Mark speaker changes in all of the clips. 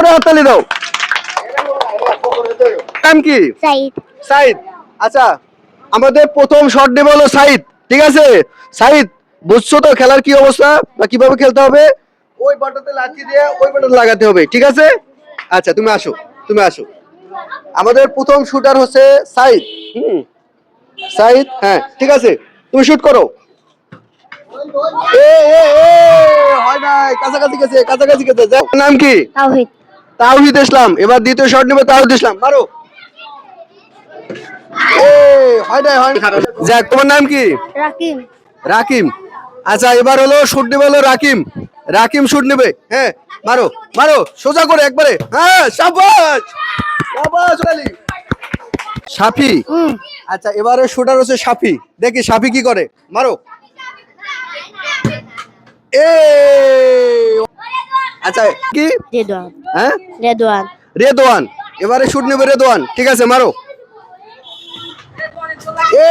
Speaker 1: হাততালি দাও। নাম কি?
Speaker 2: সাইদ।
Speaker 1: সাইদ। আচ্ছা আমাদের প্রথম শট নেবে হলো সাইদ, ঠিক আছে? সাইদ বুঝছো তো খেলার কি অবস্থা বা কিভাবে খেলতে হবে? ওই বাটাতে লাঠি দিয়ে ওই বাটাতে লাগাতে হবে, ঠিক আছে? আচ্ছা তুমি আসো, তুমি আসো। আমাদের প্রথম শুটার হচ্ছে সাইদ। সাইদ, হ্যাঁ ঠিক আছে, তুমি শুট করো। এ এ এ হয় নাই, কাছাকাছি গেছে, কাছাকাছি গেছে। যাও, নাম কি?
Speaker 2: তাওহীদ।
Speaker 1: তাওহীদ ইসলাম। এবার দ্বিতীয় শট নেবে তাওহীদ ইসলাম, মারো। এ হয় নাই, হয় নাই। যাক, তোমার নাম কি?
Speaker 2: রাকিম।
Speaker 1: রাকিম। আচ্ছা এবার হলো শুট নেবে হলো রাকিম। রাকিম শুট নেবে, হ্যাঁ মারো মারো সোজা করে একবারে, হ্যাঁ শাবাশ শাবাশ আলী। সাফি। আচ্ছা এবারে শুটার হচ্ছে সাফি, দেখি সাফি কি করে, মারো। এ আচ্ছা কি?
Speaker 2: রেদওয়ান।
Speaker 1: হ্যাঁ
Speaker 2: রেদওয়ান।
Speaker 1: রেদওয়ান। এবারে শুট নেবে রেদওয়ান, ঠিক আছে মারো। এ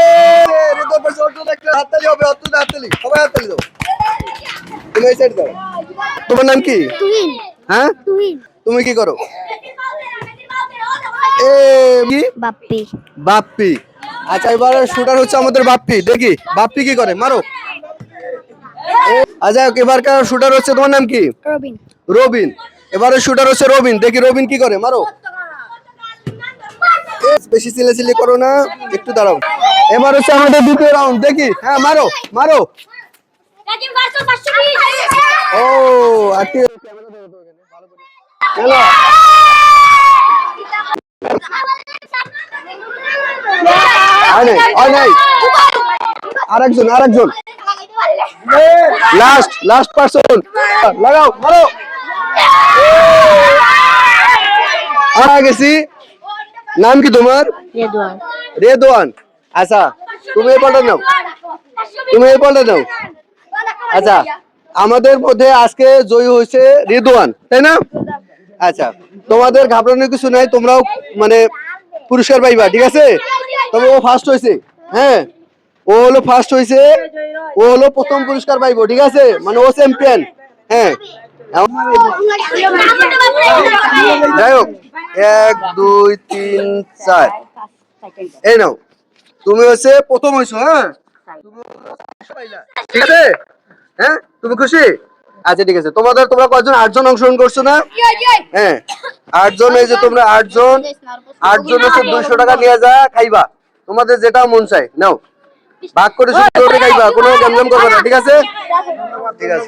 Speaker 1: রেদওয়ান পাশে অটো দেখলে হাততালি হবে, হাততালি সবাই হাততালি দাও। তুমি এই সাইড দাও। তোমার নাম কি?
Speaker 2: তুহিন।
Speaker 1: হ্যাঁ
Speaker 2: তুহিন।
Speaker 1: তুমি কি করো? এ কি?
Speaker 2: বাপ্পি।
Speaker 1: বাপ্পি। আচ্ছা এবারে শুটার হচ্ছে আমাদের বাপ্পি, দেখি বাপ্পি কি করে, মারো। আচ্ছা এবারকার শুটার হচ্ছে, তোমার নাম কি?
Speaker 2: রবিন।
Speaker 1: রবিন। এবারে শুটার হচ্ছে রবিন, দেখি রবিন কি করে, মারো। বেশি চিল্লাচিল্লি করো না, একটু দাঁড়াও। এবার হচ্ছে আমাদের দ্বিতীয় রাউন্ড, দেখি, হ্যাঁ মারো মারো। ও আজকে চলো। হয় নাই। আরেকজন আরেকজন লাস্ট লাস্ট পারসন, লাগাও মারো। আগে গেছি। নাম কি তোমার?
Speaker 2: রেদওয়ান।
Speaker 1: রেদওয়ান। আচ্ছা তুমি এই বলটা নাও, তুমি এই বলটা নাও। আচ্ছা আমাদের মধ্যে আজকে জয়ী হয়েছে রেদওয়ান, তাই না? আচ্ছা তোমাদের ঘাবড়ানোর কিছু নাই, তোমরাও মানে পুরস্কার পাইবা, ঠিক আছে? তবে ও ফার্স্ট হয়েছে, হ্যাঁ ও হলো ফার্স্ট হয়েছে, ও হলো প্রথম পুরস্কার পাইবো, ঠিক আছে? মানে ও চ্যাম্পিয়ন, হ্যাঁ। যাই হোক 1 2 3 4 এই নাও, তুমি হচ্ছে প্রথম হয়েছো, হ্যাঁ ঠিক আছে, হ্যাঁ তুমি খুশি? আচ্ছা ঠিক আছে, তোমরা কয়জন? 8 জন অংশগ্রহণ করছো না? হ্যাঁ 8 জন, এই যে তোমরা 8 জন, 8 জন হচ্ছে 200 টাকা নিয়ে যা খাইবা, তোমাদের যেটা মন চাই নাও, ভাগ করে সুন্দর করে খাইবা, কোনো গেমজাম করবে না, ঠিক আছে? ঠিক আছে।